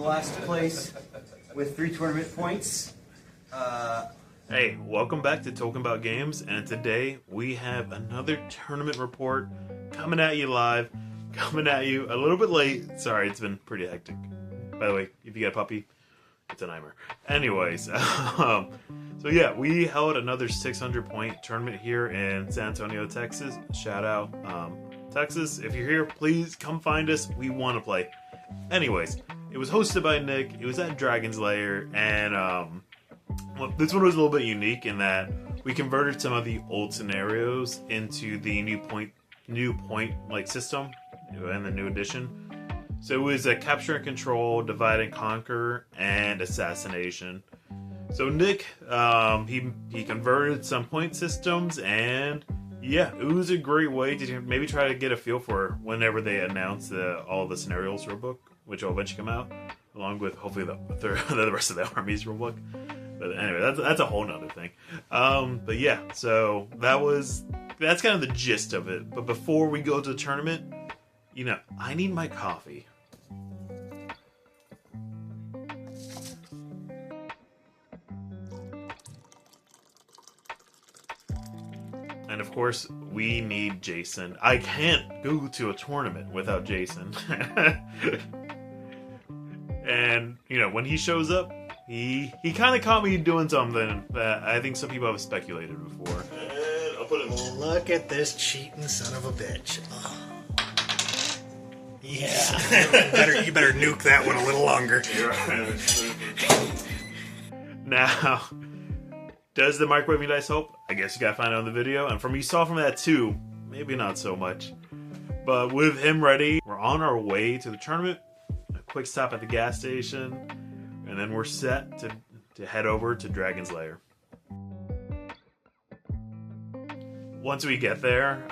last place with 3 tournament points. Hey, welcome back to Tolkien About Games, and today we have another tournament report coming at you live, coming at you a little bit late. Sorry, it's been pretty hectic. By the way, if you got a puppy, it's a nightmare. Anyways, so yeah, we held another 600-point tournament here in San Antonio, Texas. Shout out, Texas. If you're here, please come find us. We want to play. Anyways, it was hosted by Nick. It was at Dragon's Lair, and well, this one was a little bit unique in that we converted some of the old scenarios into the new point like system in the new edition. So it was a capture and control, divide and conquer, and assassination. So Nick, he converted some point systems, and yeah, it was a great way to maybe try to get a feel for whenever they announce all the scenarios rulebook, which will eventually come out, along with hopefully the rest of the army's rulebook. But anyway, that's a whole nother thing. But yeah, so that's kind of the gist of it. But before we go to the tournament, you know, I need my coffee. And of course, we need Jason. I can't go to a tournament without Jason. And, you know, when he shows up, he kind of caught me doing something that I think some people have speculated before. And I'll put it. Look at this cheating son of a bitch. Oh. Yeah. you better nuke that one a little longer. Now, does the microwaving dice help? I guess you gotta find out in the video. And from you saw from that too, maybe not so much. But with him ready, we're on our way to the tournament. A quick stop at the gas station. And then we're set to head over to Dragon's Lair. Once we get there,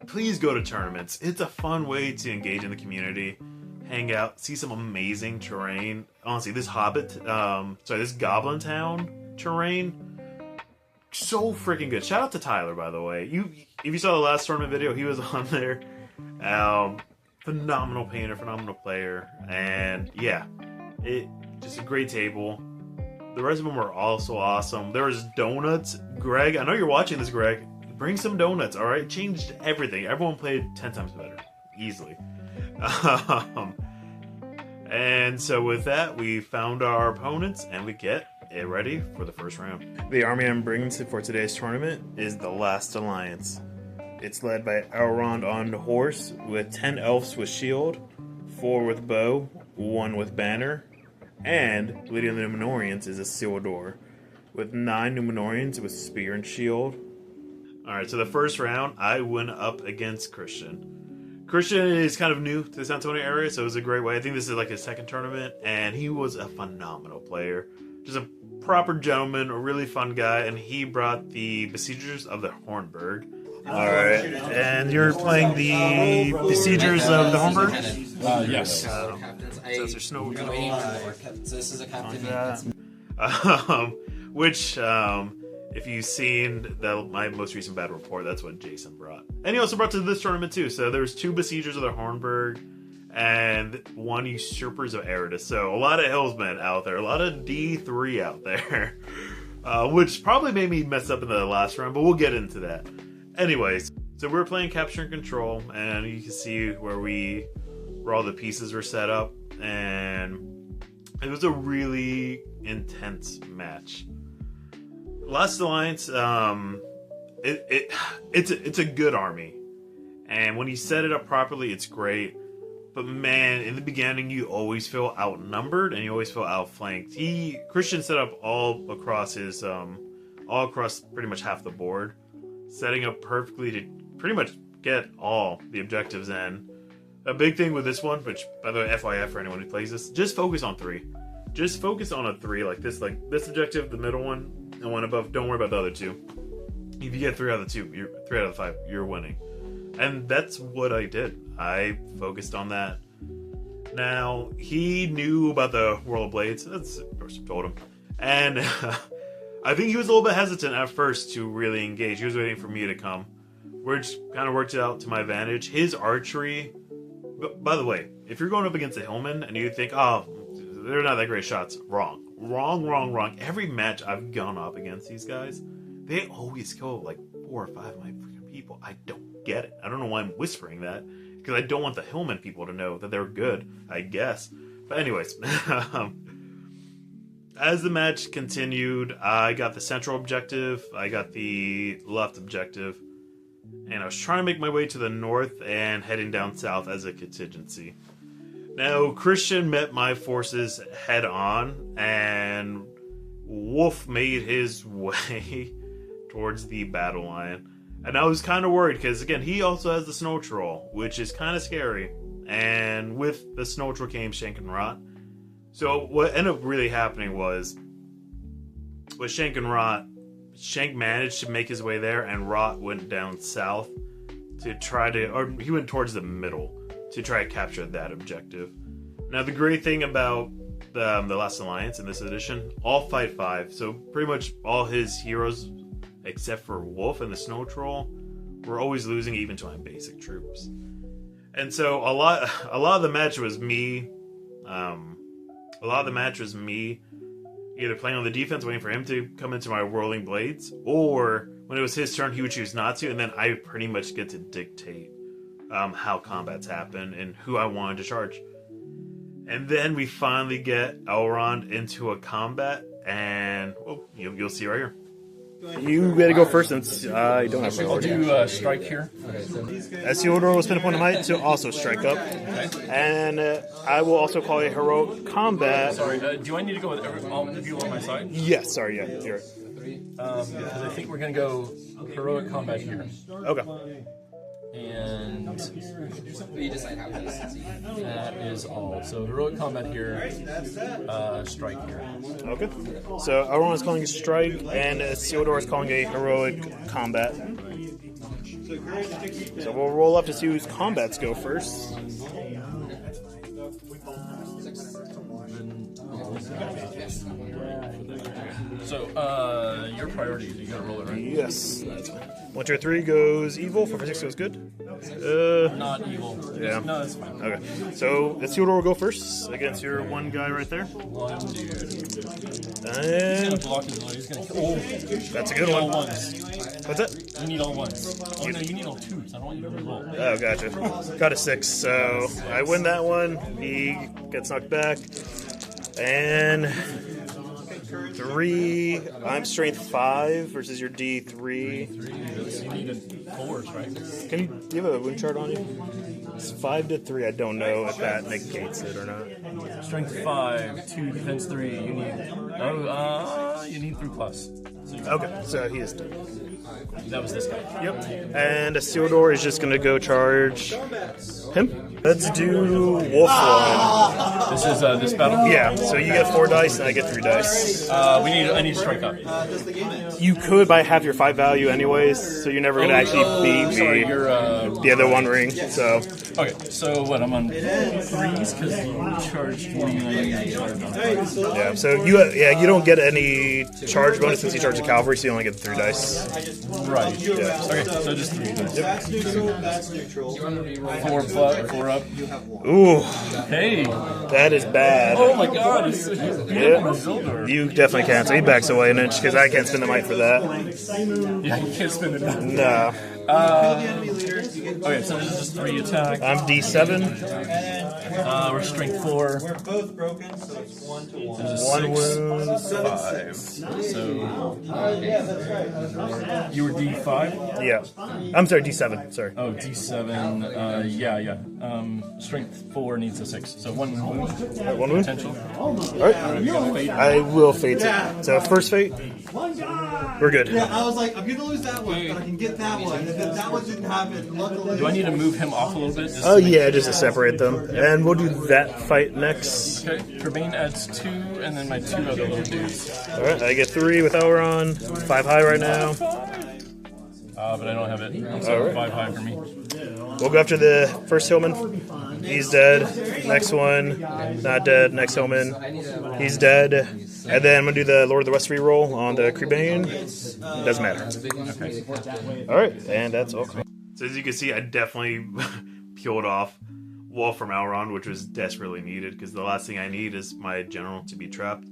please go to tournaments. It's a fun way to engage in the community, hang out, see some amazing terrain. Honestly, this this Goblin Town terrain, so freaking good. Shout out to Tyler, by the way. If you saw the last tournament video, he was on there. Phenomenal painter, phenomenal player, and yeah, just a great table. The rest of them were also awesome. There was donuts. Greg, I know you're watching this, Greg. Bring some donuts, all right? Changed everything. Everyone played 10 times better, easily. And so with that, we found our opponents, and we get it ready for the first round. The army I'm bringing for today's tournament is the Last Alliance. It's led by Elrond on horse with 10 elves with shield, 4 with bow, 1 with banner, and leading the Numenorians is Isildur with 9 Numenorians with spear and shield. Alright, so the first round, I went up against Christian. Christian is kind of new to the San Antonio area, so it was a great way. I think this is like his second tournament, and he was a phenomenal player. Just a proper gentleman, a really fun guy, and he brought the Besiegers of the Hornburg. Alright, and you're playing the Besiegers of the Hornburg? Yes. So there's snow. So this is a captain. Which, if you've seen my most recent battle report, that's what Jason brought. And he also brought to this tournament too. So there's 2 Besiegers of the Hornburg and 1 Usurpers of Eredith. So a lot of Hillsmen out there, a lot of D3 out there. Which probably made me mess up in the last round, but we'll get into that. Anyways, so we're playing Capture and Control, and you can see where all the pieces were set up, and it was a really intense match. Last Alliance, it's a good army, and when you set it up properly, it's great. But man, in the beginning, you always feel outnumbered, and you always feel outflanked. Christian set up all across pretty much half the board, setting up perfectly to pretty much get all the objectives in. A big thing with this one, which, by the way, FYI for anyone who plays this, just focus on 3. Just focus on a 3, like this objective, the middle one, and one above. Don't worry about the other 2. If you get 3 out of the 2, 3 out of the 5, you're winning. And that's what I did. I focused on that. Now, he knew about the World of Blades. That's, of course, I told him. And I think he was a little bit hesitant at first to really engage. He was waiting for me to come. Which kind of worked out to my advantage. His archery by the way, if you're going up against a Hillman and you think, oh, they're not that great shots, wrong. Every match I've gone up against these guys, they always kill like 4 or 5 of my freaking people. I don't get it. I don't know why I'm whispering that, because I don't want the Hillman people to know that they're good, I guess. But anyways, as the match continued, I got the central objective, I got the left objective, and I was trying to make my way to the north and heading down south as a contingency. Now, Christian met my forces head on, and Wolf made his way towards the battle line. And I was kind of worried, because again, he also has the Snow Troll, which is kind of scary. And with the Snow Troll came Shank and Rot. So what ended up really happening was, with Shank and Rot, Shank managed to make his way there, and Rot went down south to try to, or he went towards the middle to try to capture that objective. Now, the great thing about the Last Alliance in this edition, all fight 5, so pretty much all his heroes, except for Wolf and the Snow Troll, were always losing even to my basic troops. And so a lot of the match was me. Either playing on the defense, waiting for him to come into my whirling blades, or when it was his turn, he would choose not to, and then I pretty much get to dictate how combats happen and who I wanted to charge. And then we finally get Elrond into a combat, and well, you'll see right here. You gotta go first since I don't have I'll do strike here. As Theodore will spend a point of might to also strike up. And I will also call a heroic combat. Sorry, do I need to go with all the people on my side? Yes, sorry, yeah, you're Because I think we're going to go heroic combat here. okay. And You decide how to see. that is all. So heroic combat here, strike here. Okay. So everyone is calling a strike, and Theodore is calling a heroic combat. So we'll roll up to see whose combats go first. So, your priority, you gotta roll it, right? Yes. 1 2 3 goes evil, 4 5 6 goes good. Not evil. Yeah. No, that's fine. Okay. So Theodore will go first against your one guy right there. One dude. He's And gonna block his load. He's gonna kill. Oh, that's a good all one. ones. What's that? You need all ones. Oh, no, you need all twos. I don't want you to roll. Oh, gotcha. Got a 6, so I win that one. He gets knocked back. And 3. I'm strength 5 versus your D3. You need fours, right? Do you have a wound chart on you? It's 5 to 3. I don't know if that negates it or not. Strength 5, 2, defense 3. You need. You need 3 plus. So Okay, so he is dead. that was this guy. Yep. And Theodore is just going to go charge him. Let's do Wolf one. This is this battle. Yeah, so you get 4 dice and I get 3 dice. I need to strike up. You could by half your 5 value anyways, so you're never going to actually beat Sorry, me. you're The other one ring, so okay. So what? I'm on 3s because you charged me. And I need to charge on 5. yeah. So you don't get any charge bonus since you charge the cavalry, so you only get 3 dice. Right. Yeah. Okay. So just 3 dice. That's neutral. 4 up. Ooh, Hey. that is bad. Oh my God. It's Yeah. You definitely can. So he backs away an inch because I can't spend the might for that. Yeah, you can't spend it. No. Okay, so this is just 3 attack. I'm D7. We're strength 4. We're both broken, so it's 1 to 1. There's a 1 6, wound. 5. So Yeah, that's right. you were D5. Yeah. I'm sorry, D7. Sorry. Oh, D7. Yeah. Strength 4 needs a 6. So 1 wound. 1 wound. Potential. All right. I will fate it. So first fate. We're good. Yeah, I was like, I'm gonna lose that one, but I can get that one. And then that one didn't happen. Luckily. Do I need to move him off a little bit? Oh yeah, just to separate them, and we'll do that fight next. Okay, Turbine adds 2, and then my 2 other little dudes. All right, I get 3 with Elrond, 5 high right now. But I don't have it. So Alright. 5 high for me. We'll go after the first Hillman. He's dead. Next one, not dead. Next Hillman, he's dead. And then I'm gonna do the Lord of the West reroll on the Creebane. Doesn't matter. Okay. All right, and that's all. So as you can see, I definitely peeled off Wolf from Elrond, which was desperately needed, because the last thing I need is my general to be trapped.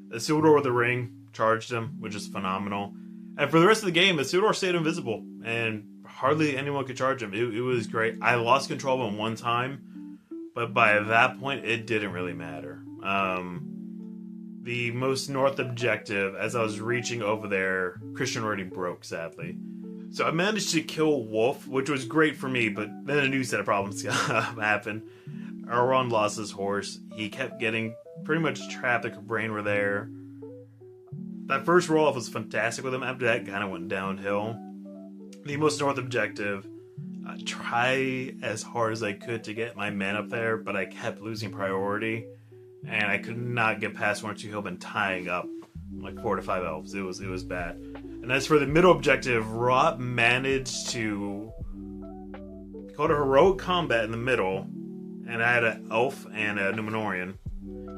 Isildur with the ring charged him, which is phenomenal. And for the rest of the game, Isildur stayed invisible, and hardly anyone could charge him. It was great. I lost control of him one time, but by that point, it didn't really matter. The most north objective, as I was reaching over there, Christian already broke, sadly. So I managed to kill Wolf, which was great for me, but then a new set of problems happened. Elrond lost his horse. He kept getting pretty much trapped. The brain were there. That first roll-off was fantastic with him. After that, kind of went downhill. The most north objective, try as hard as I could to get my men up there, but I kept losing priority, and I could not get past 1 or 2 hillmen tying up like 4 to 5 elves. It was bad. And as for the middle objective, Rot managed to call it a heroic combat in the middle, and I had an elf and a Numenorian.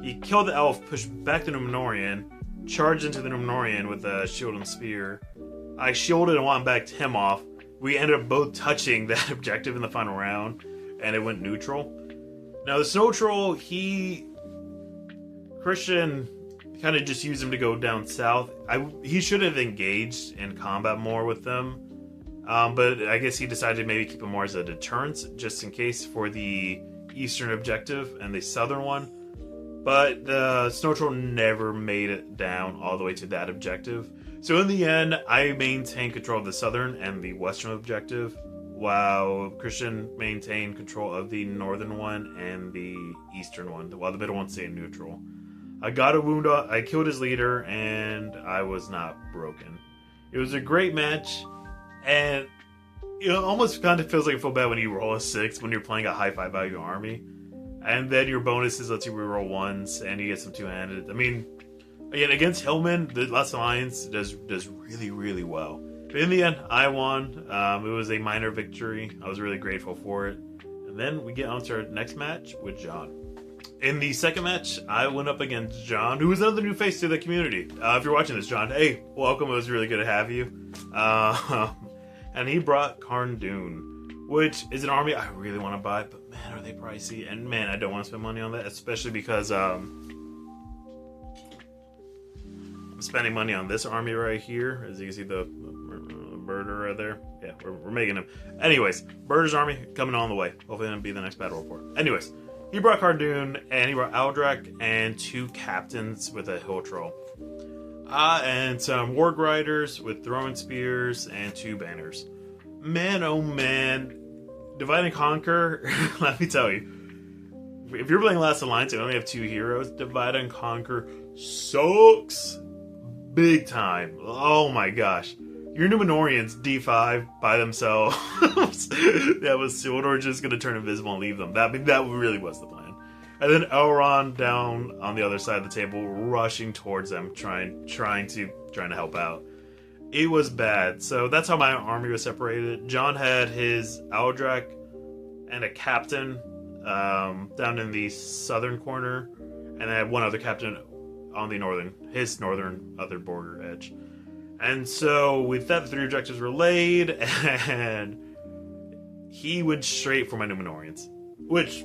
He killed the elf, pushed back the Numenorian, charged into the Numenorian with a shield and spear. I shielded and one backed him off. We ended up both touching that objective in the final round, and it went neutral. Now the Snow Troll, Christian kind of just used him to go down south. He should have engaged in combat more with them, but I guess he decided to maybe keep him more as a deterrence, just in case for the eastern objective and the southern one. But the Snow Troll never made it down all the way to that objective. So in the end, I maintained control of the southern and the western objective, while Christian maintained control of the northern one and the eastern one, while the middle one stayed neutral. I got a wound, I killed his leader, and I was not broken. It was a great match, and it almost kind of feels like I feel bad when you roll a 6 when you're playing a high 5 value army. And then your bonuses let you reroll 1s, and you get some 2-handed. I mean, again, against Hillman, the Last Alliance does really, really well. But in the end, I won. It was a minor victory. I was really grateful for it. And then we get on to our next match with John. In the second match, I went up against John, who was another new face to the community. If you're watching this, John, hey, welcome. It was really good to have you. And he brought Carn-Dûn, which is an army I really want to buy, but man, are they pricey. And man, I don't want to spend money on that, especially because I'm spending money on this army right here. As you can see, the birder right there. Yeah, we're making him. Anyways, Birder's army coming on the way. Hopefully it'll be the next battle report. Anyways, he brought Carn-Dûn, and he brought Aldrak and 2 captains with a hill troll. And some warg riders with throwing spears and 2 banners. Man, oh man. Divide and Conquer, let me tell you. If you're playing Last Alliance and only have 2 heroes, Divide and Conquer sucks big time. Oh my gosh. Your Numenorians D5 by themselves. That was Isildur just gonna turn invisible and leave them. That really was the plan. And then Elrond down on the other side of the table, rushing towards them, trying to help out. It was bad. So that's how my army was separated. John had his Aldrak and a captain down in the southern corner, and I had one other captain on the his northern other border edge. And so with that, the 3 objectives were laid, and he went straight for my Numenorians, which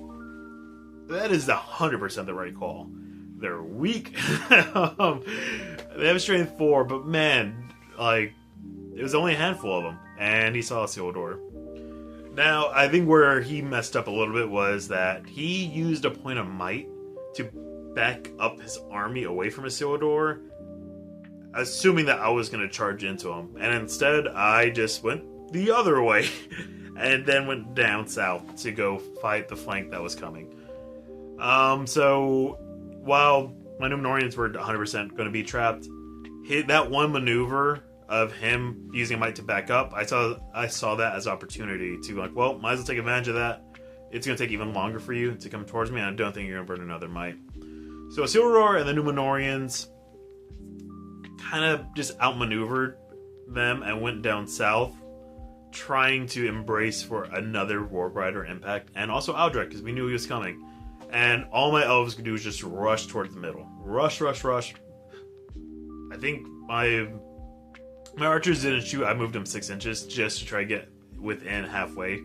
that is 100% the right call. They're weak. They have strength 4, but man, like, it was only a handful of them, and he saw Isildur. Now, I think where he messed up a little bit was that he used a point of might to back up his army away from Isildur, assuming that I was going to charge into him. And instead, I just went the other way, and then went down south to go fight the flank that was coming. So, while my Numenorians were 100% going to be trapped, that one maneuver of him using might to back up, I saw that as opportunity to, like, well, might as well take advantage of that. It's going to take even longer for you to come towards me, and I don't think you're going to burn another might. So Isildur and the Numenorians kind of just outmaneuvered them and went down south, trying to embrace for another Warg Rider impact, and also Aldrak, because we knew he was coming. And all my elves could do was just rush towards the middle. Rush. I think my archers didn't shoot. I moved them 6 inches just to try to get within halfway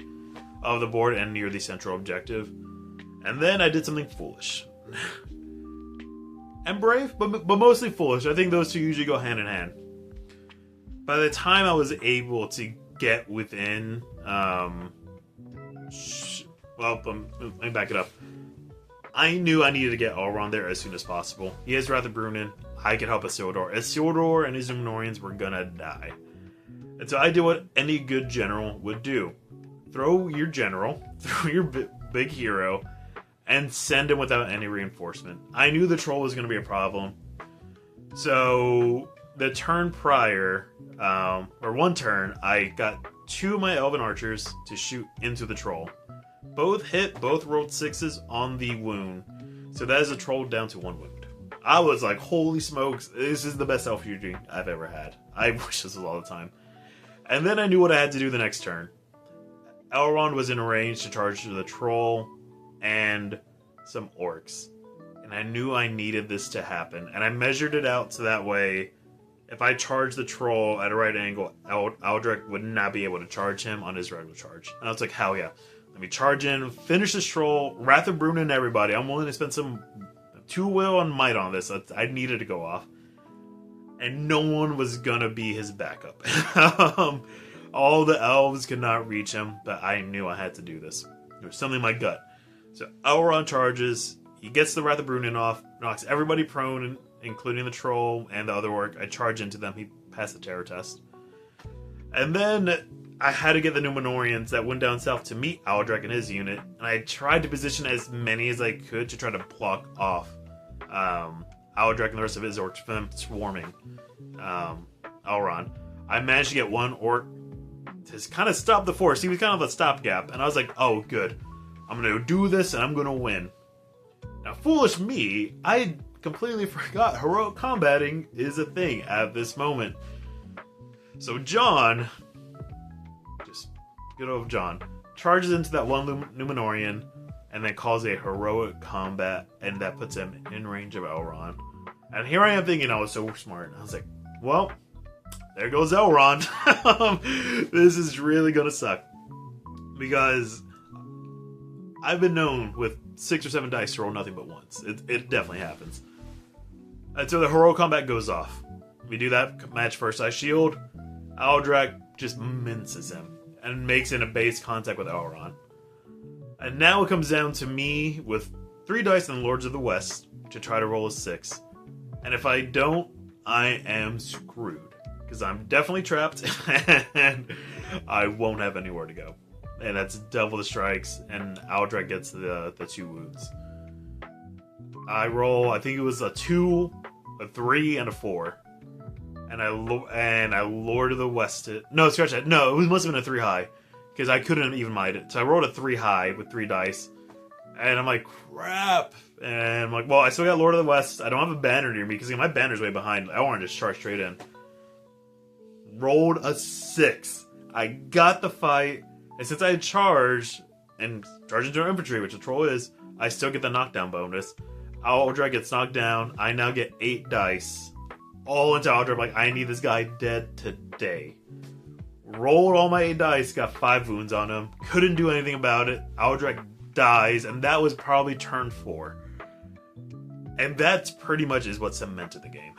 of the board and near the central objective. And then I did something foolish. And brave, but mostly foolish. I think those two usually go hand in hand. By the time I was able to get within... let me back it up. I knew I needed to get Elrond there as soon as possible. He has Wrath of Brunnen. I could help Isildur. Isildur and his Numenoreans were gonna die. And so I did what any good general would do. Throw your general, throw your big hero, and send him without any reinforcement. I knew the troll was gonna be a problem. So the turn prior, or one turn, I got 2 of my Elven archers to shoot into the troll. Both hit, both rolled 6s on the wound. So that is a troll down to 1 wound. I was like, holy smokes, this is the best elf shooting I've ever had. I wish this was all the time. And then I knew what I had to do the next turn. Elrond was in range to charge the troll and some orcs. And I knew I needed this to happen. And I measured it out so that way, if I charged the troll at a right angle, Aldrich would not be able to charge him on his regular charge. And I was like, hell yeah. Let me charge in, finish this troll, Wrath of Brunnen everybody. I'm willing to spend some 2 will and might on this. I needed to go off. And no one was gonna be his backup. All the elves could not reach him, but I knew I had to do this. There was something in my gut. So Elrond charges, he gets the Wrath of Brunnen off, knocks everybody prone, including the troll and the other orc. I charge into them, he passed the terror test. And then I had to get the Numenoreans that went down south to meet Aldrich and his unit, and I tried to position as many as I could to try to block off Aldrich and the rest of his orcs from them swarming Elrond. I managed to get one orc to kind of stop the force. He was kind of a stopgap, and I was like, oh, good. I'm going to do this, and I'm going to win. Now, foolish me, I completely forgot heroic combating is a thing at this moment. So John... good old John charges into that one Numenorian and then calls a heroic combat, and that puts him in range of Elrond. And here I am thinking I was so smart. I was like, well, there goes Elrond. This is really gonna suck, because I've been known with 6 or 7 dice to roll nothing but once. It definitely happens. And so the heroic combat goes off. We do that match first eye shield. Aldrich just minces him and makes it a base contact with Elrond. And now it comes down to me with 3 dice and Lords of the West to try to roll a 6. And if I don't, I am screwed. Because I'm definitely trapped and I won't have anywhere to go. And that's double the strikes, and Aldrich gets the 2 wounds. I roll, I think it was a 2, a 3, and a 4. And I Lord of the West it. No, scratch that. No, it must have been a 3 high, because I couldn't even mind it. So I rolled a 3 high with 3 dice, and I'm like, crap. And I'm like, well, I still got Lord of the West. I don't have a banner near me because my banner's way behind. I want to just charge straight in. Rolled a 6. I got the fight, and since I had charged and charged into infantry, which the troll is, I still get the knockdown bonus. Aldrich gets knocked down. I now get 8 dice. All into Aldrich. I'm like, I need this guy dead today. Rolled all my 8 dice, got 5 wounds on him. Couldn't do anything about it. Aldrich dies, and that was probably turn 4. And that's pretty much is what cemented the game.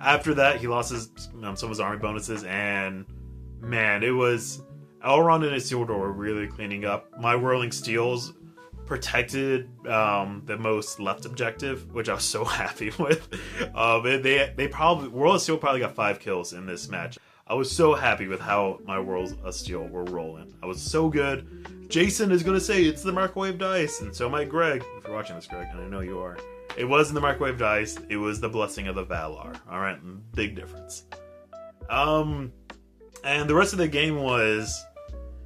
After that, he lost some of his army bonuses, and man, it was... Elrond and Isildur were really cleaning up. My Whirling Steels protected the most left objective, which I was so happy with. They probably... Whirl of Steel probably got 5 kills in this match. I was so happy with how my Whirls of Steel were rolling. I was so good. Jason is going to say it's the microwave dice, and so might Greg. If you're watching this, Greg, and I know you are. It wasn't the microwave dice, it was the blessing of the Valar. Alright, big difference. And the rest of the game was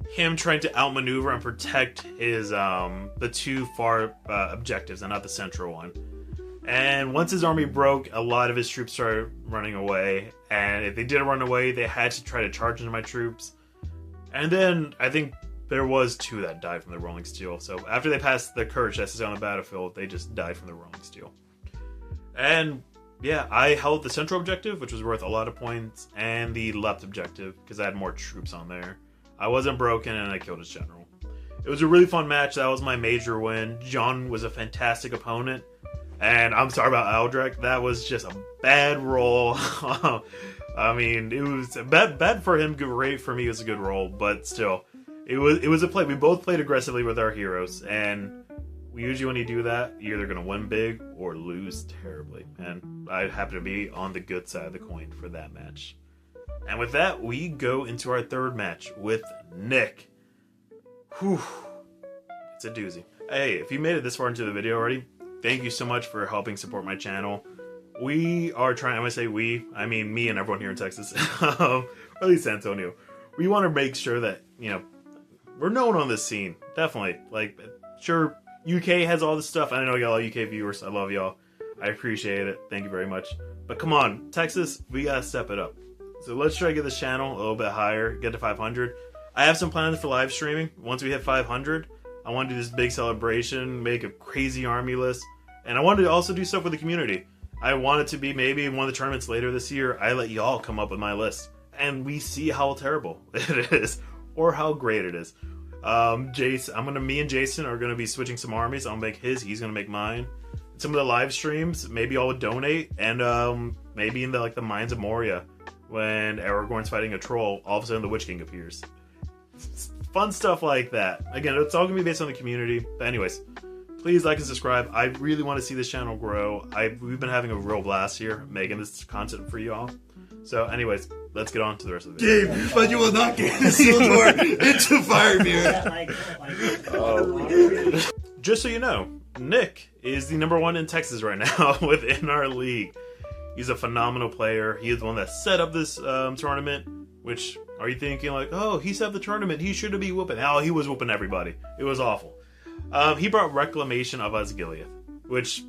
him trying to outmaneuver and protect his the 2 far objectives and not the central one. And once his army broke, a lot of his troops started running away. And if they didn't run away, they had to try to charge into my troops. And then I think there was 2 that died from the Rolling Steel. So after they passed the courage test on the battlefield, they just died from the Rolling Steel. And yeah, I held the central objective, which was worth a lot of points, and the left objective, because I had more troops on there. I wasn't broken, and I killed his general. It It was a really fun match. That was my major win. John was a fantastic opponent. And I'm sorry about Aldrich. That was just a bad roll. I mean, it was bad for him, great for me. It was a good roll, but still, it was a play. We both played aggressively with our heroes, and usually when you do that, you're either going to win big or lose terribly. And I happen to be on the good side of the coin for that match. And with that, we go into our third match with Nick. Whew. It's a doozy. Hey, if you made it this far into the video already, thank you so much for helping support my channel. We are trying, I'm going to say we, I mean me and everyone here in Texas, or at least San Antonio. We want to make sure that, you know, we're known on this scene. Definitely. Like, sure, UK has all this stuff. I know you got a lot of UK viewers. I love y'all. I appreciate it. Thank you very much. But come on, Texas, we got to step it up. So let's try to get this channel a little bit higher, get to 500. I have some plans for live streaming. Once we hit 500, I want to do this big celebration, make a crazy army list, and I wanted to also do stuff with the community. I want it to be maybe in one of the tournaments later this year, I let y'all come up with my list, and we see how terrible it is, or how great it is. Me and Jason are gonna be switching some armies. I'll make his, he's gonna make mine. Some of the live streams, maybe I'll donate, and maybe in the Mines of Moria, when Aragorn's fighting a troll, all of a sudden the Witch King appears. Fun stuff like that. Again, it's all gonna be based on the community. But anyways, please like and subscribe. I really want to see this channel grow. We've been having a real blast here making this content for y'all. So anyways, let's get on to the rest of the video. Game, but you will not get Isildur into Firemere. Just so you know, Nick is the #1 in Texas right now within our league. He's a phenomenal player. He is the one that set up this tournament, which, are you thinking like, oh, he set up the tournament, he should be whooping. Oh, he was whooping everybody. It was awful. He brought Reclamation of Osgiliath, which,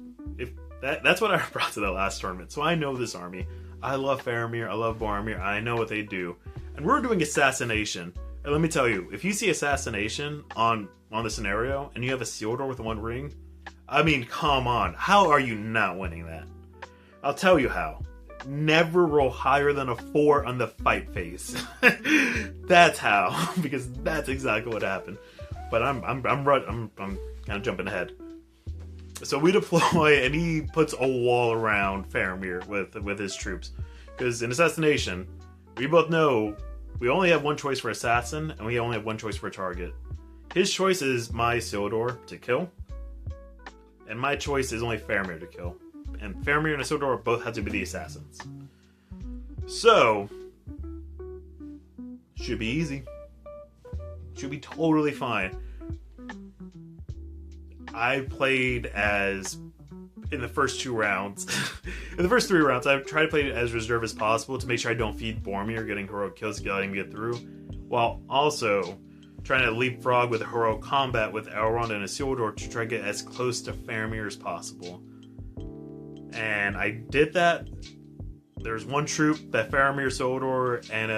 that's what I brought to the last tournament. So I know this army. I love Faramir, I love Boromir, I know what they do. And we're doing Assassination. And let me tell you, if you see Assassination on the scenario, and you have a Isildur with 1 ring, I mean, come on. How are you not winning that? I'll tell you how. Never roll higher than a 4 on the fight phase. That's how, because that's exactly what happened. But I'm kind of jumping ahead. So we deploy, and he puts a wall around Faramir with his troops, because in Assassination, we both know we only have one choice for assassin, and we only have one choice for target. His choice is my Isildur to kill, and my choice is only Faramir to kill. And Faramir and Isildur both have to be the assassins. So, should be easy. Should be totally fine. I played as, in the first 2 rounds, in the first 3 rounds, I tried to play as reserve as possible to make sure I don't feed Boromir getting heroic kills, letting him get through, while also trying to leapfrog with heroic combat with Elrond and Isildur to try to get as close to Faramir as possible. And I did that. There's one troop that Faramir, Isildur, and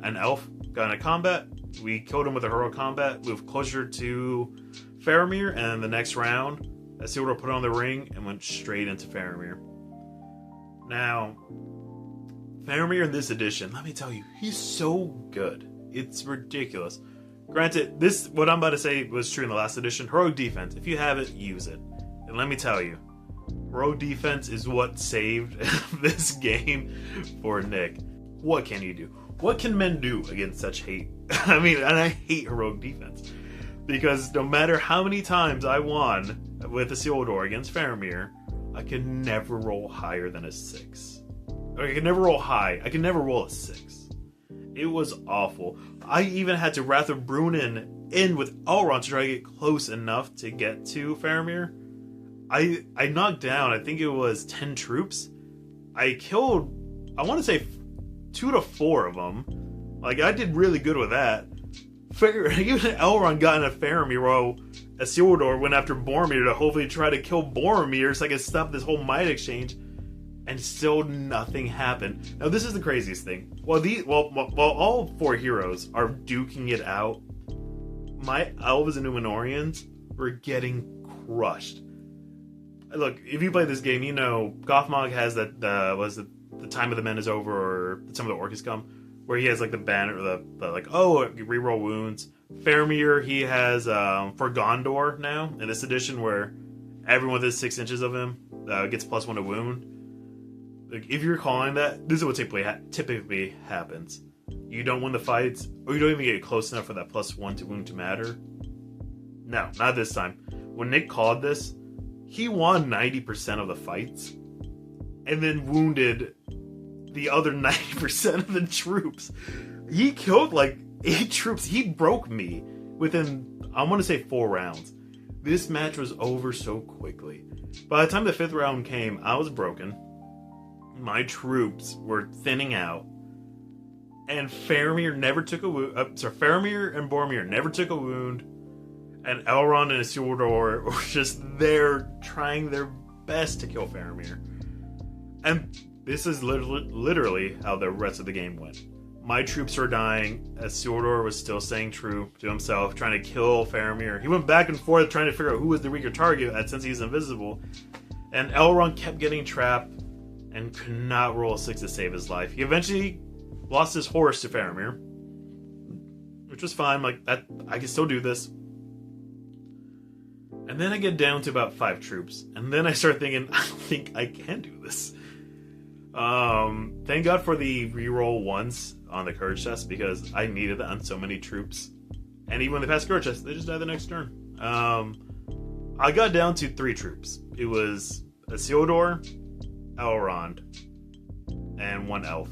an elf got in a combat. We killed him with a heroic combat, moved closer to Faramir, and the next round, Isildur put on the ring and went straight into Faramir. Now, Faramir in this edition, let me tell you, he's so good. It's ridiculous. Granted, what I'm about to say was true in the last edition. Heroic defense, if you have it, use it. And let me tell you, heroic defense is what saved this game for Nick. What can you do? What can men do against such hate? I mean, and I hate heroic defense. Because no matter how many times I won with Isildur against Faramir, I could never roll higher than a 6. I could never roll high. I could never roll a 6. It was awful. I even had to Wrath of Brunnen in with Elrond to try to get close enough to get to Faramir. I knocked down, I think it was 10 troops. I killed, I want to say 2 to 4 of them. Like, I did really good with that. Even Elrond got in a Faramir while Isildur went after Boromir to hopefully try to kill Boromir so I could stop this whole might exchange. And still nothing happened. Now this is the craziest thing. While all 4 heroes are duking it out, my elves and Numenorians were getting crushed. Look, if you play this game, you know Gothmog has that the time of the men is over, or some of the orcs come. where he has like the banner, the like, oh, you reroll wounds. Faramir, he has for Gondor now in this edition, where everyone within 6 inches of him gets +1 to wound. Like, if you're calling that, this is what typically happens. You don't win the fights, or you don't even get close enough for that +1 to wound to matter. No, not this time. When Nick called this, he won 90% of the fights, and then wounded the other 90% of the troops. He killed like 8 troops. He broke me within, I want to say, 4 rounds. This match was over so quickly. By the time the 5th round came, I was broken. My troops were thinning out. And Faramir never took a wound. Faramir and Boromir never took a wound. And Elrond and Isildur were just there trying their best to kill Faramir. And this is literally how the rest of the game went. My troops were dying. Isildur was still staying true to himself, trying to kill Faramir. He went back and forth trying to figure out who was the weaker target, since he's invisible. And Elrond kept getting trapped and could not roll a 6 to save his life. He eventually lost his horse to Faramir, which was fine. Like, that, I can still do this. And then I get down to about 5 troops, and then I start thinking, I don't think I can do this. Thank God for the reroll once on the courage test, because I needed that on so many troops. And even when they passed courage test, they just died the next turn. I got down to 3 troops. It was Isildur, Elrond, and 1 elf.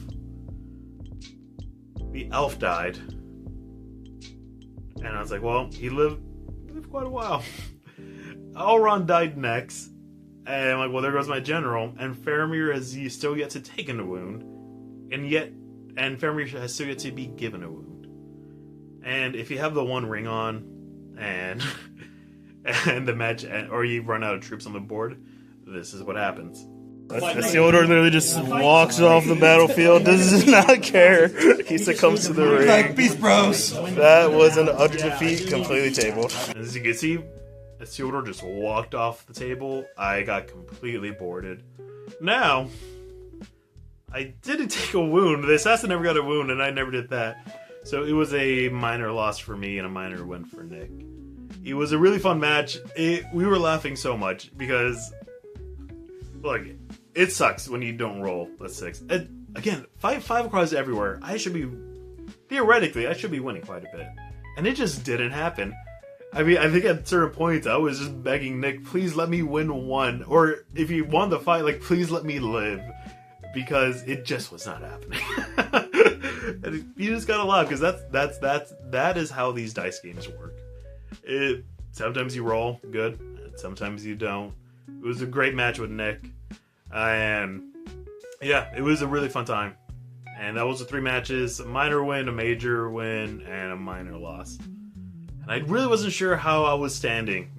The elf died, and I was like, well, he lived quite a while. Elrond died next, and I'm like, well, there goes my general. And Faramir has still yet to take a wound, and Faramir has still yet to be given a wound. And if you have the 1 ring on, and the match, or you run out of troops on the board, this is what happens. Isildur literally just walks off the battlefield, does not care. He succumbs to the ring. Like, peace, bros. That was an utter defeat, completely tabled. As you can see, Isildur just walked off the table. I got completely boarded. Now, I didn't take a wound. The assassin never got a wound, and I never did that. So it was a minor loss for me and a minor win for Nick. It was a really fun match. We were laughing so much because, look, it sucks when you don't roll a 6. Again, 5 across everywhere. Theoretically, I should be winning quite a bit. And it just didn't happen. I mean, I think at certain points, I was just begging Nick, please let me win 1. Or if you won the fight, like, please let me live. Because it just was not happening. And you just gotta laugh, because that is how these dice games work. Sometimes you roll good, and sometimes you don't. It was a great match with Nick. And yeah, it was a really fun time. And that was the 3 matches: a minor win, a major win, and a minor loss. And I really wasn't sure how I was standing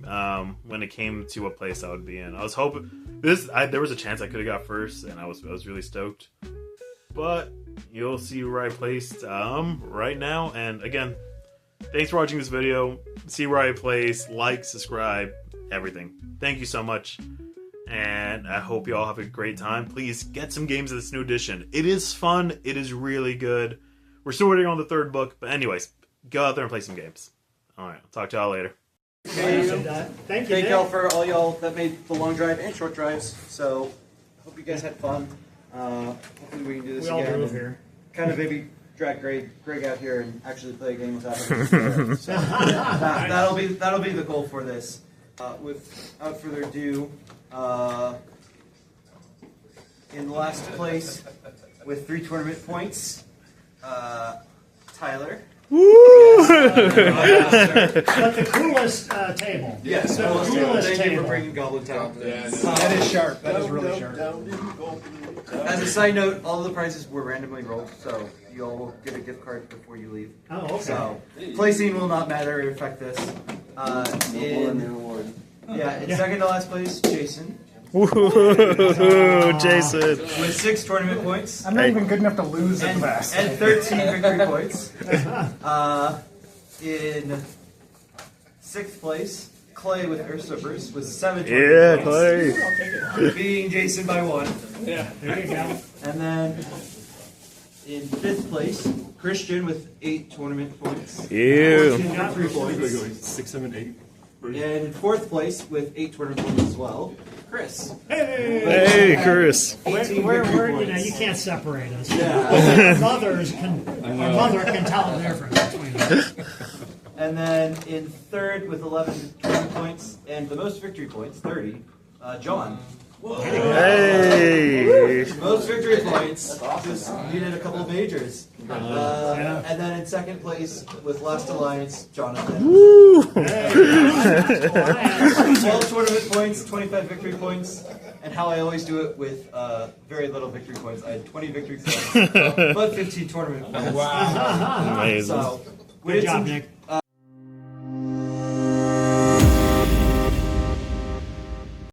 when it came to what place I would be in. I was hoping there was a chance I could have got first, and I was really stoked. But you'll see where I placed right now. And again, thanks for watching this video. See where I place, like, subscribe, everything. Thank you so much. And I hope you all have a great time. Please get some games of this new edition. It is fun. It is really good. We're still waiting on the 3rd book. But anyways, go out there and play some games. Alright, I'll talk to y'all later. Thank y'all for all y'all that made the long drive and short drives. So, hope you guys had fun. Hopefully we can do this again. We all drove here. Kind of maybe drag Greg out here and actually play a game without him. So that'll be the goal for this. Without further ado, in last place with 3 tournament points, Tyler. Woo! But the coolest table. Yes, the coolest thank table. you for bringing Goblin Town. That is sharp. That is really sharp. As a side note, all of the prizes were randomly rolled, so you'll get a gift card before you leave. Oh, okay. So placing will not matter or affect this. In second to last place, Jason. Woohoo, Jason. With 6 tournament points. I'm not even good enough to lose at best. And 13 victory points. In 6th place, Clay with Ursubers with 7 tournament points. Clay. Beating Jason by 1. Yeah, there you go. And then in 5th place, Christian with 8 tournament points. Ew. 14 victory points. 6, 7, 8. And in 4th place with 8 tournament points as well, Chris. Hey, Chris. 18 We're, victory you know, points. you can't separate us. Yeah. Our mother can tell the difference between us. And then in 3rd with 11 tournament points and the most victory points, 30, John. Hey. Most victory points. Just needed a couple of majors. And then in 2nd place with Last Alliance, Jonathan. Woo. 12 tournament points, 25 victory points. And how I always do it with very little victory points. I had 20 victory points, but 15 tournament points. Amazing. So, we Good did job, some Nick.